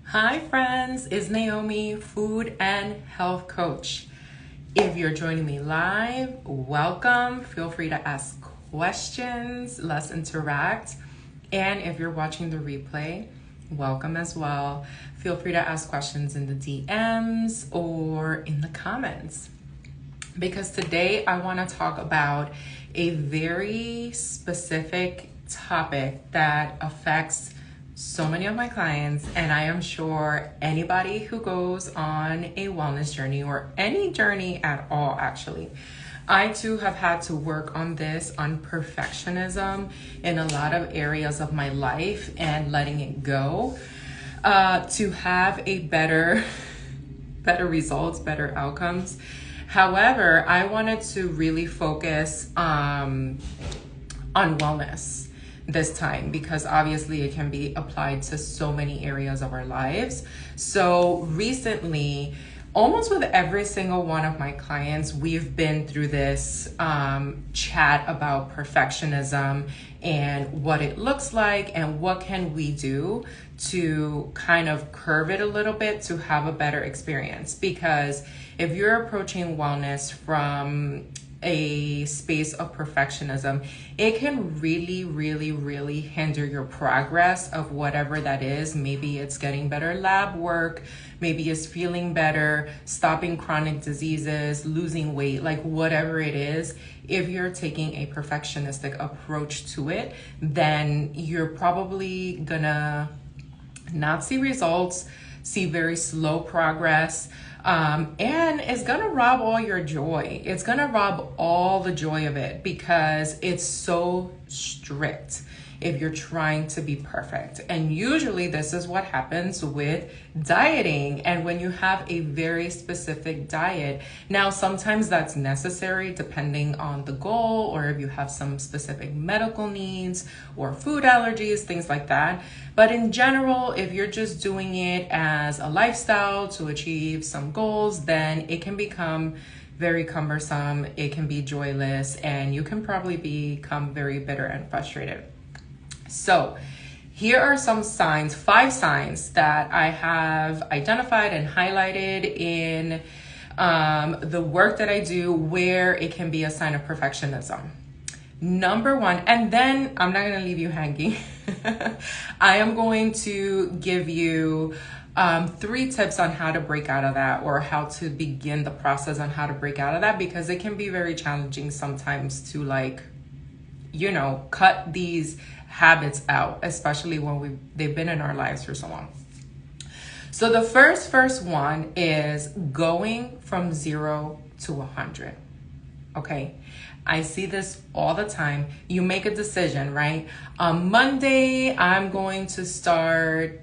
Hi friends, it's Naomi, food and health coach. If you're joining me live, welcome. Feel free to ask questions, let's interact. And if you're watching the replay, welcome as well. Feel free to ask questions in the DMs or in the comments. Because today I want to talk about a very specific topic that affects so many of my clients, and I am sure anybody who goes on a wellness journey or any journey at all, actually. I too have had to work on perfectionism in a lot of areas of my life and letting it go to have a better results, better outcomes. However, I wanted to really focus on wellness this time because obviously it can be applied to so many areas of our lives. So recently, almost with every single one of my clients, we've been through this chat about perfectionism and what it looks like and what can we do to kind of curve it a little bit to have a better experience. Because if you're approaching wellness from a space of perfectionism, it can really hinder your progress of whatever that is. Maybe it's getting better lab work, maybe it's feeling better, stopping chronic diseases, losing weight, like whatever it is. If you're taking a perfectionistic approach to it, then you're probably gonna not see results, see very slow progress, and it's gonna rob all your joy. It's gonna rob all the joy of it because it's so strict if you're trying to be perfect. And usually this is what happens with dieting and when you have a very specific diet. Now, sometimes that's necessary depending on the goal or if you have some specific medical needs or food allergies, things like that. But in general, if you're just doing it as a lifestyle to achieve some goals, then it can become very cumbersome, it can be joyless, and you can probably become very bitter and frustrated. So here are some signs, 5 signs that I have identified and highlighted in the work that I do where it can be a sign of perfectionism. Number 1, and then I'm not going to leave you hanging. I am going to give you 3 tips on how to break out of that or how to begin the process on how to break out of that, because it can be very challenging sometimes to cut these habits out, especially when they've been in our lives for so long. So the first one is going from 0 to 100. Okay, I see this all the time. You make a decision, right? On Monday, I'm going to start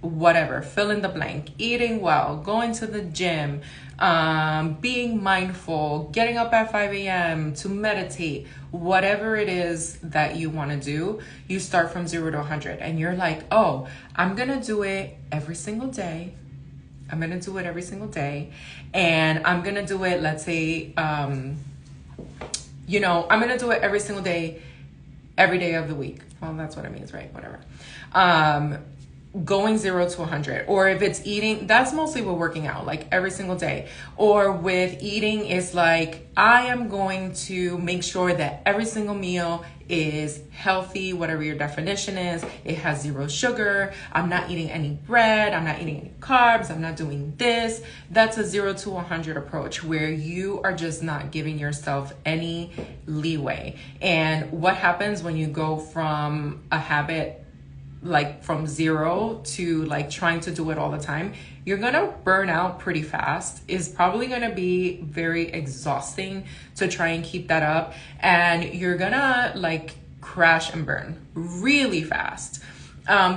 whatever, fill in the blank, eating well, going to the gym, being mindful, getting up at 5 a.m. to meditate, whatever it is that you want to do, you start from 0 to 100 and you're like, oh, I'm going to do it every single day. I'm going to do it every single day. And I'm going to do it, let's say, I'm going to do it every single day, every day of the week. Well, that's what it means, right? Whatever. Going 0 to 100, or if it's eating, that's mostly with working out, like every single day. Or with eating, it's like, I am going to make sure that every single meal is healthy, whatever your definition is. It has 0 sugar. I'm not eating any bread. I'm not eating any carbs. I'm not doing this. That's a 0 to 100 approach where you are just not giving yourself any leeway. And what happens when you go from a habit like from 0 to like trying to do it all the time, you're gonna burn out pretty fast. It's probably gonna be very exhausting to try and keep that up, and you're gonna like crash and burn really fast,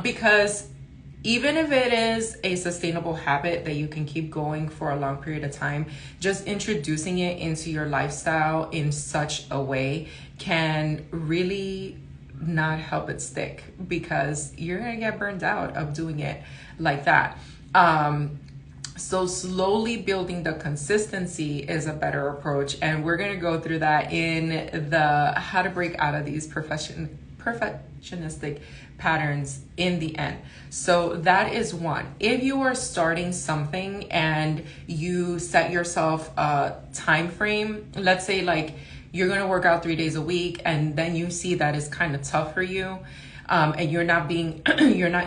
because even if it is a sustainable habit that you can keep going for a long period of time, just introducing it into your lifestyle in such a way can really not help it stick, because you're gonna get burned out of doing it like that. So slowly building the consistency is a better approach, and we're gonna go through that in the how to break out of these perfectionistic patterns in the end. So that is one. If you are starting something and you set yourself a time frame, let's say like you're going to work out 3 days a week, and then you see that it's kind of tough for you, and you're not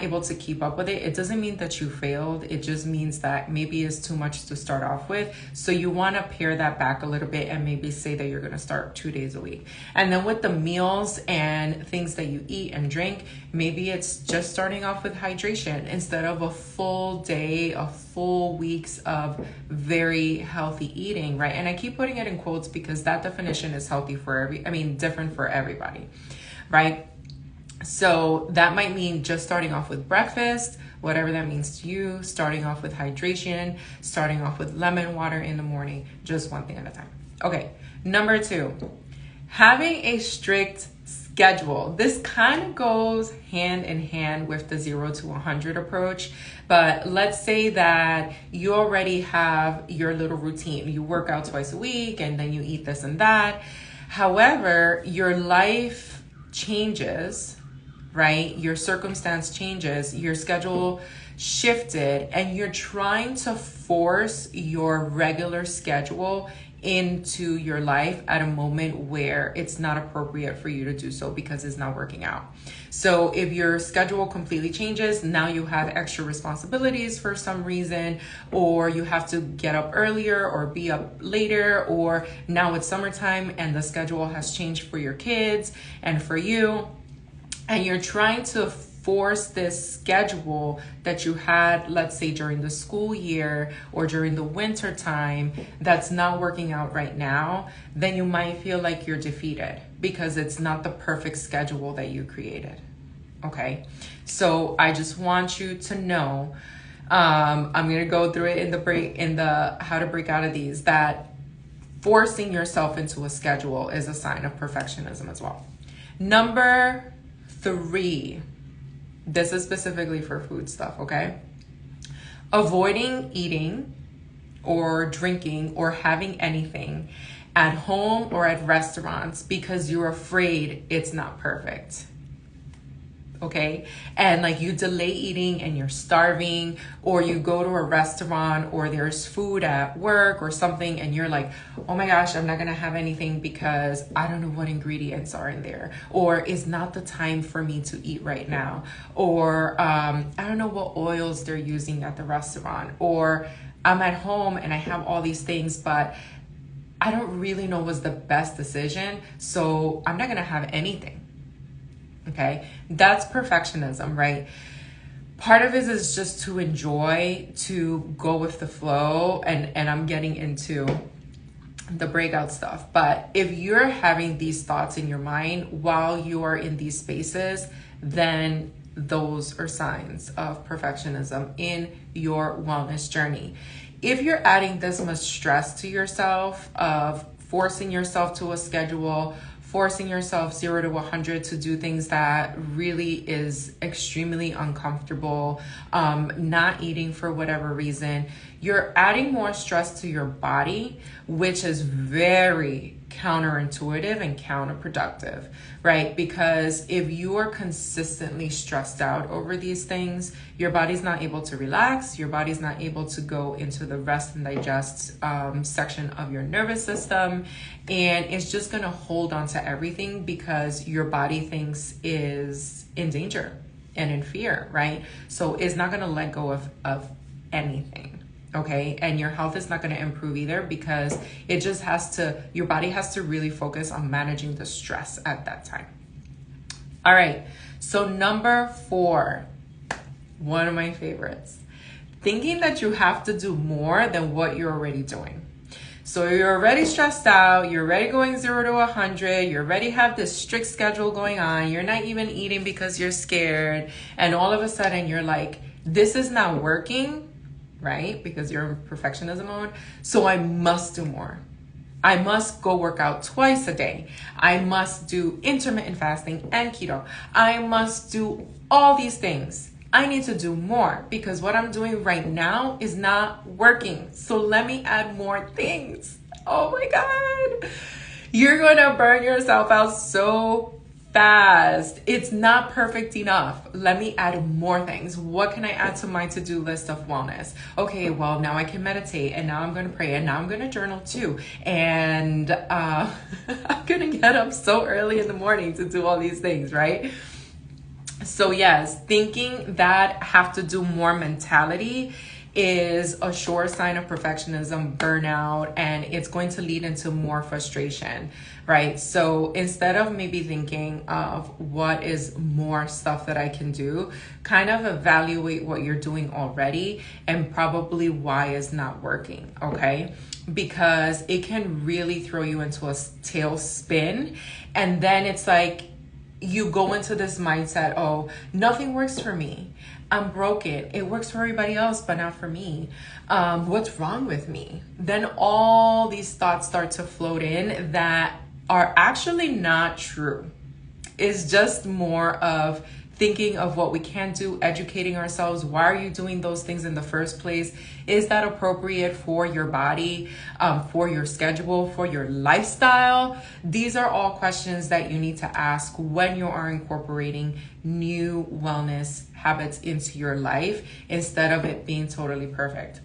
able to keep up with it, it doesn't mean that you failed. It just means that maybe it's too much to start off with. So you want to pare that back a little bit and maybe say that you're going to start 2 days a week. And then with the meals and things that you eat and drink, maybe it's just starting off with hydration instead of a full day, a full weeks of very healthy eating, right? And I keep putting it in quotes because that definition is healthy for different for everybody, right? So that might mean just starting off with breakfast, whatever that means to you, starting off with hydration, starting off with lemon water in the morning, just one thing at a time. Okay, number 2, having a strict schedule. This kind of goes hand in hand with the 0 to 100 approach, but let's say that you already have your little routine. You work out twice a week and then you eat this and that. However, your life changes, right? Your circumstance changes, your schedule shifted, and you're trying to force your regular schedule into your life at a moment where it's not appropriate for you to do so because it's not working out. So if your schedule completely changes, now you have extra responsibilities for some reason, or you have to get up earlier or be up later, or now it's summertime and the schedule has changed for your kids and for you, and you're trying to force this schedule that you had, let's say during the school year or during the winter time, that's not working out right now, then you might feel like you're defeated because it's not the perfect schedule that you created. Okay, so I just want you to know, I'm gonna go through it in the how to break out of these, that forcing yourself into a schedule is a sign of perfectionism as well. Number 3, this is specifically for food stuff, okay? Avoiding eating or drinking or having anything at home or at restaurants because you're afraid it's not perfect. Okay, and like you delay eating and you're starving, or you go to a restaurant or there's food at work or something and you're like, oh my gosh, I'm not gonna have anything because I don't know what ingredients are in there, or it's not the time for me to eat right now, or I don't know what oils they're using at the restaurant, or I'm at home and I have all these things, but I don't really know what's the best decision, so I'm not gonna have anything. Okay, that's perfectionism, right? Part of it is just to enjoy, to go with the flow, and I'm getting into the breakout stuff. But if you're having these thoughts in your mind while you are in these spaces, then those are signs of perfectionism in your wellness journey. If you're adding this much stress to yourself of forcing yourself to a schedule, forcing yourself 0 to 100 to do things that really is extremely uncomfortable, not eating for whatever reason, you're adding more stress to your body, which is very counterintuitive and counterproductive, right? Because if you are consistently stressed out over these things, your body's not able to relax, your body's not able to go into the rest and digest section of your nervous system, and it's just gonna hold on to everything because your body thinks is in danger and in fear, right? So it's not gonna let go of anything. Okay, and your health is not going to improve either because it just your body has to really focus on managing the stress at that time. All right, so number 4, one of my favorites, thinking that you have to do more than what you're already doing. So you're already stressed out, you're already going 0 to 100, you already have this strict schedule going on, you're not even eating because you're scared, and all of a sudden you're like, this is not working, right? Because you're in perfectionism mode. So I must do more. I must go work out twice a day. I must do intermittent fasting and keto. I must do all these things. I need to do more because what I'm doing right now is not working. So let me add more things. Oh my God. You're going to burn yourself out so fast. It's not perfect enough. Let me add more things. What can I add to my to-do list of wellness? Okay, well, now I can meditate, and now I'm going to pray, and now I'm going to journal too. And I'm going to get up so early in the morning to do all these things, right? So yes, thinking that have to do more mentality is a sure sign of perfectionism, burnout, and it's going to lead into more frustration, right? So instead of maybe thinking of what is more stuff that I can do, kind of evaluate what you're doing already and probably why it's not working, okay? Because it can really throw you into a tailspin, and then it's like you go into this mindset, oh, nothing works for me. I'm broken. It works for everybody else, but not for me. What's wrong with me? Then all these thoughts start to float in that are actually not true. It's just more of thinking of what we can do, educating ourselves. Why are you doing those things in the first place? Is that appropriate for your body, for your schedule, for your lifestyle? These are all questions that you need to ask when you are incorporating new wellness habits into your life instead of it being totally perfect.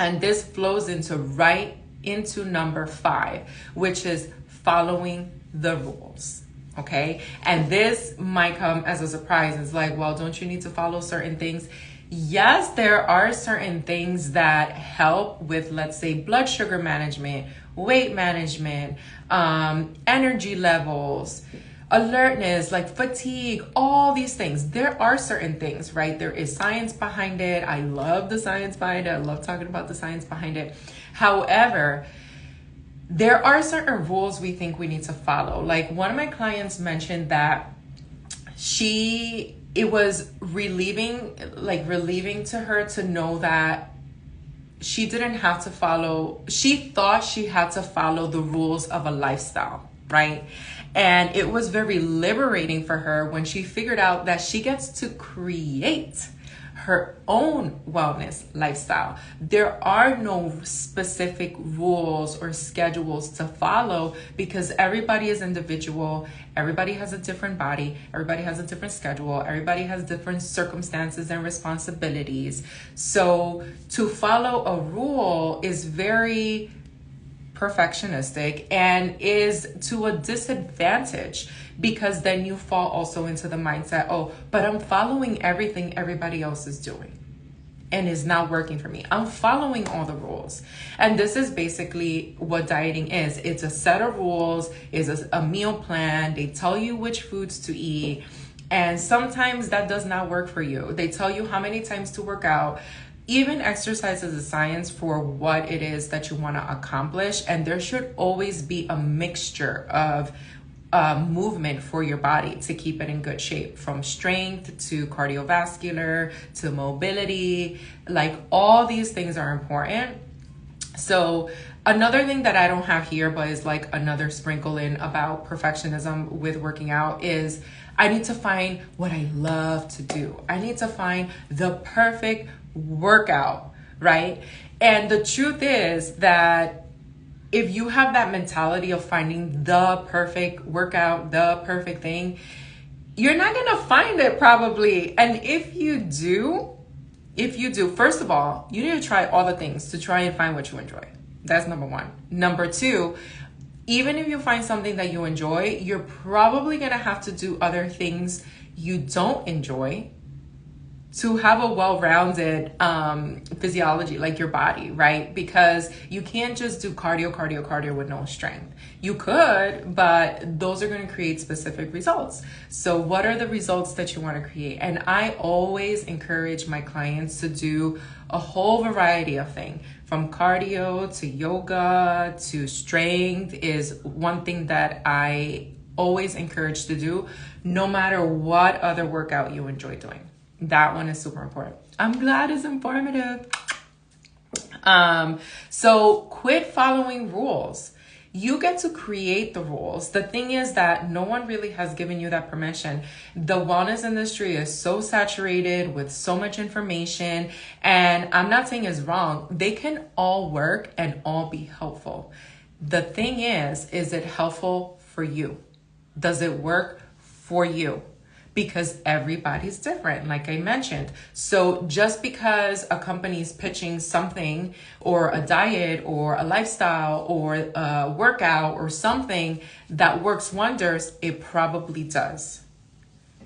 And this flows right into number 5, which is following the rules. Okay. And this might come as a surprise. It's like, well, don't you need to follow certain things? Yes, there are certain things that help with, let's say, blood sugar management, weight management, energy levels, alertness, like fatigue, all these things. There are certain things, right? There is science behind it. I love the science behind it. I love talking about the science behind it. However, there are certain rules we think we need to follow. Like one of my clients mentioned that it was relieving to her to know that she didn't have to follow, she thought she had to follow the rules of a lifestyle, right? And it was very liberating for her when she figured out that she gets to create her own wellness lifestyle. There are no specific rules or schedules to follow because everybody is individual. Everybody has a different body. Everybody has a different schedule. Everybody has different circumstances and responsibilities. So to follow a rule is very perfectionistic and is to a disadvantage because then you fall also into the mindset, oh, but I'm following everything everybody else is doing and is not working for me. I'm following all the rules. And this is basically what dieting is. It's a set of rules, it's a meal plan. They tell you which foods to eat. And sometimes that does not work for you. They tell you how many times to work out. Even exercise is a science for what it is that you want to accomplish. And there should always be a mixture of movement for your body to keep it in good shape, from strength to cardiovascular to mobility. Like all these things are important. So another thing that I don't have here, but is like another sprinkle in about perfectionism with working out is I need to find what I love to do. I need to find the perfect workout, right? And the truth is that if you have that mentality of finding the perfect workout, the perfect thing, you're not going to find it probably. And if you do, first of all, you need to try all the things to try and find what you enjoy. That's number 1. Number 2, even if you find something that you enjoy, you're probably going to have to do other things you don't enjoy to have a well-rounded physiology, like your body, right? Because you can't just do cardio with no strength. You could, but those are going to create specific results. So what are the results that you want to create? And I always encourage my clients to do a whole variety of things, from cardio to yoga to strength is one thing that I always encourage to do, no matter what other workout you enjoy doing. That one is super important. I'm glad it's informative. So quit following rules. You get to create the rules. The thing is that no one really has given you that permission. The wellness industry is so saturated with so much information, and I'm not saying it's wrong. They can all work and all be helpful. The thing is it helpful for you? Does it work for you, because everybody's different, like I mentioned. So just because a company is pitching something or a diet or a lifestyle or a workout or something that works wonders, it probably does.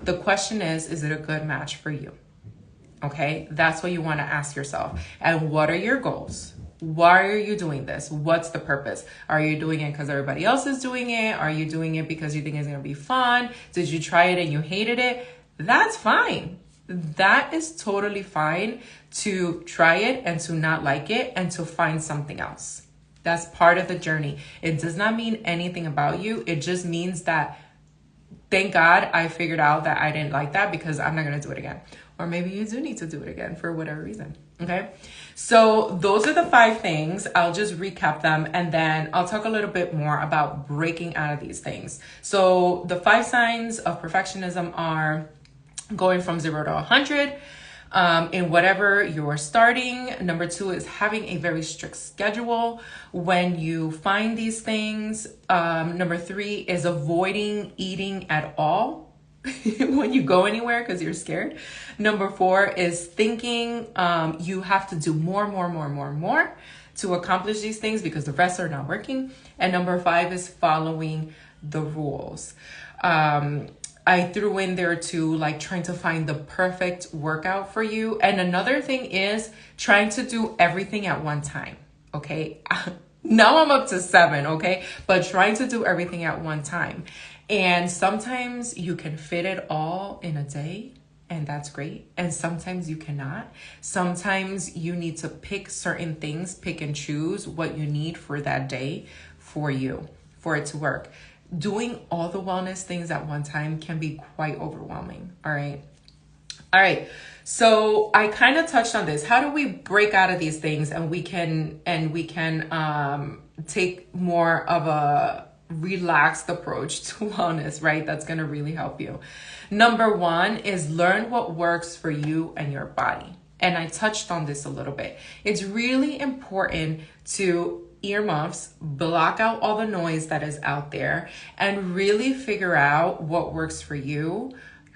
The question is it a good match for you? Okay, that's what you want to ask yourself. And what are your goals? Why are you doing this? What's the purpose? Are you doing it because everybody else is doing it? Are you doing it because you think it's going to be fun? Did you try it and you hated it? That's fine. That is totally fine to try it and to not like it and to find something else. That's part of the journey. It does not mean anything about you. It just means that, thank God I figured out that I didn't like that, because I'm not going to do it again. Or maybe you do need to do it again for whatever reason. Okay. So those are the 5 things. I'll just recap them and then I'll talk a little bit more about breaking out of these things. So the 5 signs of perfectionism are going from 0 to 100 in whatever you're starting. Number 2 is having a very strict schedule when you find these things. Number 3 is avoiding eating at all when you go anywhere because you're scared. Number 4 is thinking you have to do more to accomplish these things because the rest are not working. And number 5 is following the rules. I threw in there too, like trying to find the perfect workout for you. And another thing is trying to do everything at one time. Okay. Now I'm up to 7. Okay. But trying to do everything at one time. And sometimes you can fit it all in a day, and that's great. And sometimes you cannot. Sometimes you need to pick certain things, pick and choose what you need for that day for you, for it to work. Doing all the wellness things at one time can be quite overwhelming. All right. So I kind of touched on this. How do we break out of these things and we can take more of a relaxed approach to wellness, right? That's going to really help you. Number 1 is learn what works for you and your body. And I touched on this a little bit. It's really important to earmuffs, block out all the noise that is out there and really figure out what works for you,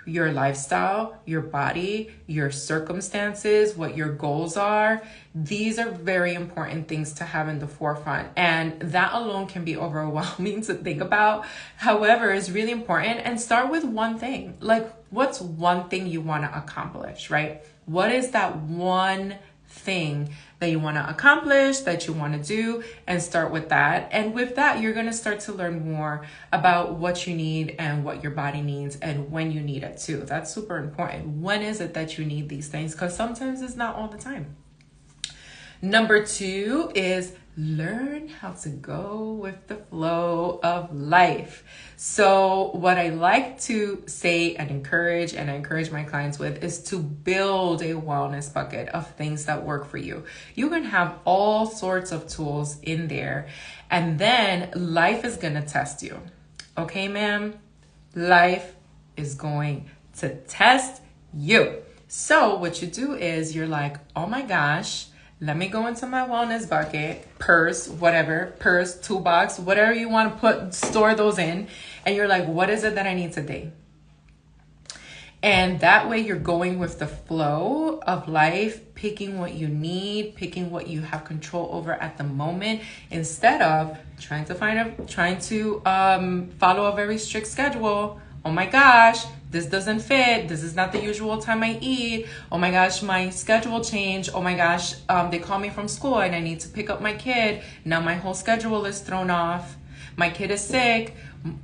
your lifestyle, your body, your circumstances, what your goals are. These are very important things to have in the forefront. And that alone can be overwhelming to think about. However, it's really important. And start with one thing. Like, what's one thing you want to accomplish, right? What is that one thing that you want to accomplish, that you want to do, and start with that. And with that, you're going to start to learn more about what you need and what your body needs and when you need it too. That's super important. When is it that you need these things? Because sometimes it's not all the time. Number 2 is learn how to go with the flow of life. So what I like to say and I encourage my clients with is to build a wellness bucket of things that work for you. You can have all sorts of tools in there, and then life is going to test you. Okay, ma'am? Life is going to test you. So what you do is you're like, oh my gosh, let me go into my wellness bucket, purse, toolbox, whatever you want to store those in. And you're like, what is it that I need today? And that way you're going with the flow of life, picking what you need, picking what you have control over at the moment, instead of trying to follow a very strict schedule. Oh my gosh, this doesn't fit. This is not the usual time I eat. Oh my gosh, my schedule changed. Oh my gosh, they call me from school and I need to pick up my kid. Now my whole schedule is thrown off. My kid is sick.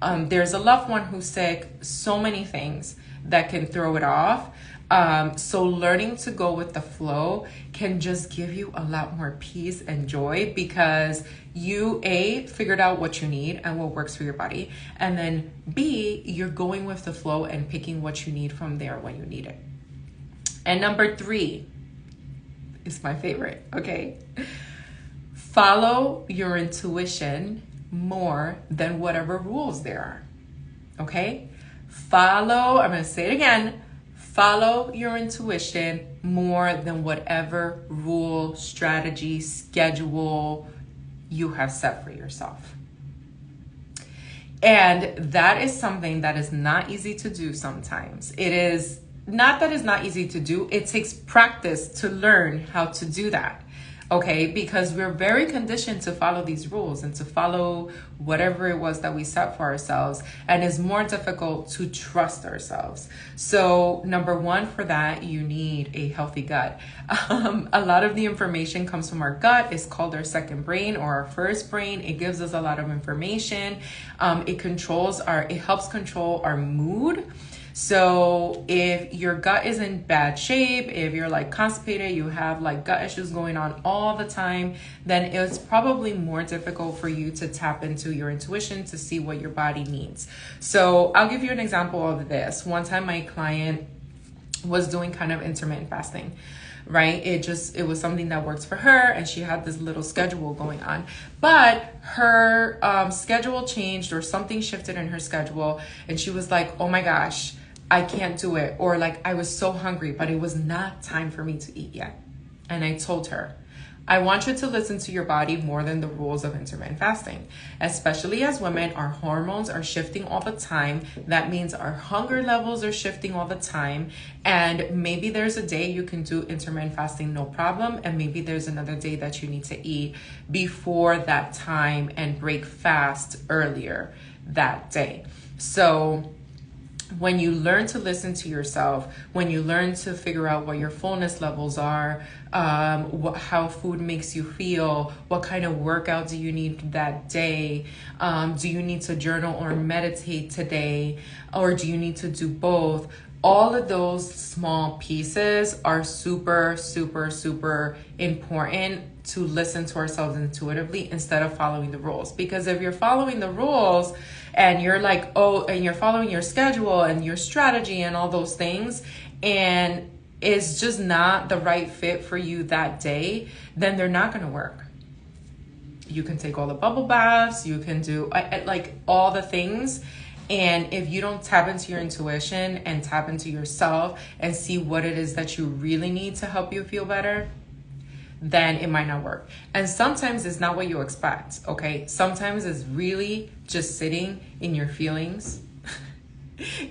There's a loved one who's sick. So many things that can throw it off. So learning to go with the flow can just give you a lot more peace and joy, because you figured out what you need and what works for your body, and then B, you're going with the flow and picking what you need from there when you need it. And number 3 is my favorite. Okay, follow your intuition more than whatever rules there are. Okay, I'm gonna say it again. Follow your intuition more than whatever rule, strategy, schedule you have set for yourself. And that is something that is not easy to do sometimes. It is not that it's not easy to do, it takes practice to learn how to do that. Okay, because we're very conditioned to follow these rules and to follow whatever it was that we set for ourselves, and it's more difficult to trust ourselves. So number one for that, you need a healthy gut. A lot of the information comes from our gut. It's called our second brain or our first brain. It gives us a lot of information. It helps control our mood. So if your gut is in bad shape, if you're like constipated, you have like gut issues going on all the time, then it's probably more difficult for you to tap into your intuition to see what your body needs. So I'll give you an example of this. One time my client was doing kind of intermittent fasting, right? It was something that works for her, and she had this little schedule going on, but her schedule changed, or something shifted in her schedule, and she was like, oh my gosh, I can't do it. Or like, I was so hungry, but it was not time for me to eat yet. And I told her, I want you to listen to your body more than the rules of intermittent fasting. Especially as women, our hormones are shifting all the time. That means our hunger levels are shifting all the time. And maybe there's a day you can do intermittent fasting, no problem. And maybe there's another day that you need to eat before that time and break fast earlier that day. So when you learn to listen to yourself, when you learn to figure out what your fullness levels are, how food makes you feel, what kind of workout do you need that day, do you need to journal or meditate today, or do you need to do both? All of those small pieces are super, super, super important to listen to ourselves intuitively instead of following the rules. Because if you're following the rules and you're like, and you're following your schedule and your strategy and all those things, and it's just not the right fit for you that day, then they're not going to work. You can take all the bubble baths, you can do like all the things. And if you don't tap into your intuition and tap into yourself and see what it is that you really need to help you feel better, then it might not work. And sometimes it's not what you expect, okay? Sometimes it's really just sitting in your feelings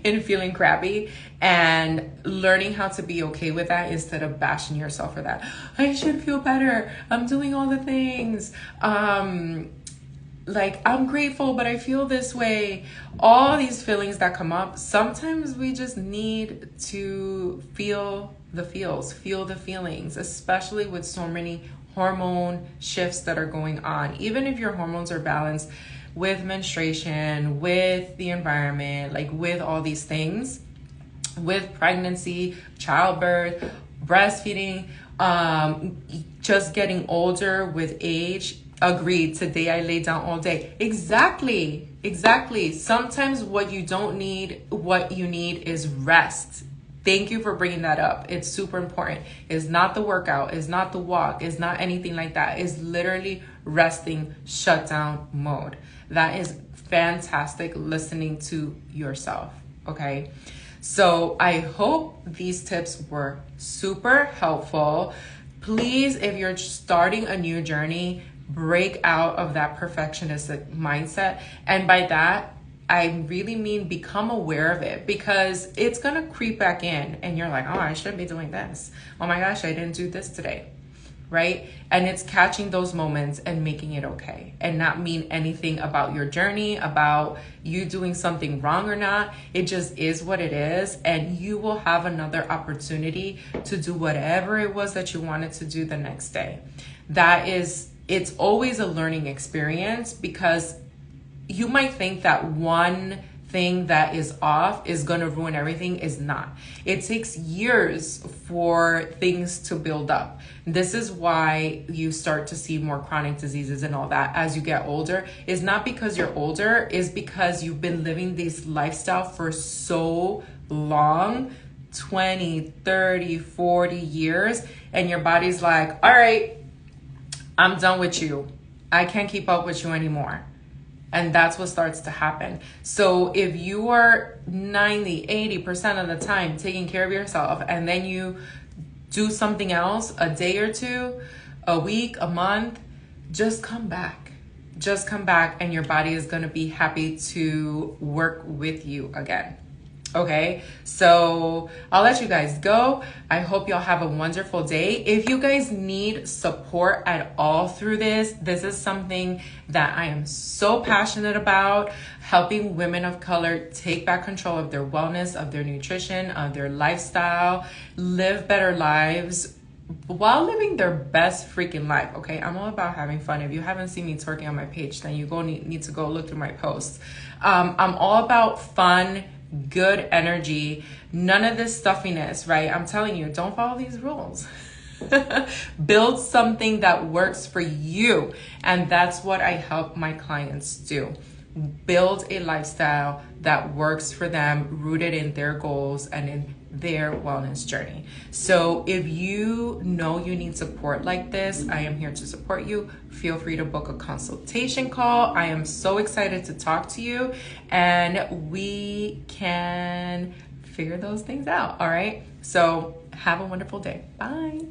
and feeling crappy and learning how to be okay with that instead of bashing yourself for that. I should feel better. I'm doing all the things. Like, I'm grateful, but I feel this way. All these feelings that come up, sometimes we just need to feel the feelings, especially with so many hormone shifts that are going on. Even if your hormones are balanced with menstruation, with the environment, like with all these things, with pregnancy, childbirth, breastfeeding, just getting older with age. Agreed. Today I lay down all day. Exactly. Sometimes what you need is rest. Thank you for bringing that up. It's super important. It's not the workout. It's not the walk. It's not anything like that. It's literally resting, shutdown mode. That is fantastic, listening to yourself. Okay. So I hope these tips were super helpful. Please, if you're starting a new journey, break out of that perfectionistic mindset. And by that, I really mean become aware of it, because it's going to creep back in and you're like, oh, I shouldn't be doing this. Oh my gosh, I didn't do this today. Right? And it's catching those moments and making it okay, and not mean anything about your journey, about you doing something wrong or not. It just is what it is. And you will have another opportunity to do whatever it was that you wanted to do the next day. It's always a learning experience, because you might think that one thing that is off is going to ruin everything. Is not. It takes years for things to build up. This is why you start to see more chronic diseases and all that as you get older. It's not because you're older, it's because you've been living this lifestyle for so long, 20, 30, 40 years, and your body's like, all right, I'm done with you. I can't keep up with you anymore. And that's what starts to happen. So if you are 90, 80% of the time taking care of yourself, and then you do something else a day or two, a week, a month, just come back. just come back and your body is going to be happy to work with you again. Okay, so I'll let you guys go. I hope y'all have a wonderful day. If you guys need support at all through this is something that I am so passionate about, helping women of color take back control of their wellness, of their nutrition, of their lifestyle, live better lives while living their best freaking life. Okay, I'm all about having fun. If you haven't seen me twerking on my page, then you need to go look through my posts. I'm all about fun, good energy, none of this stuffiness, right? I'm telling you, don't follow these rules. Build something that works for you. And that's what I help my clients do. Build a lifestyle that works for them, rooted in their goals and in their wellness journey. So if you know you need support like this, I am here to support you. Feel free to book a consultation call. I am so excited to talk to you and we can figure those things out. All right. So have a wonderful day. Bye.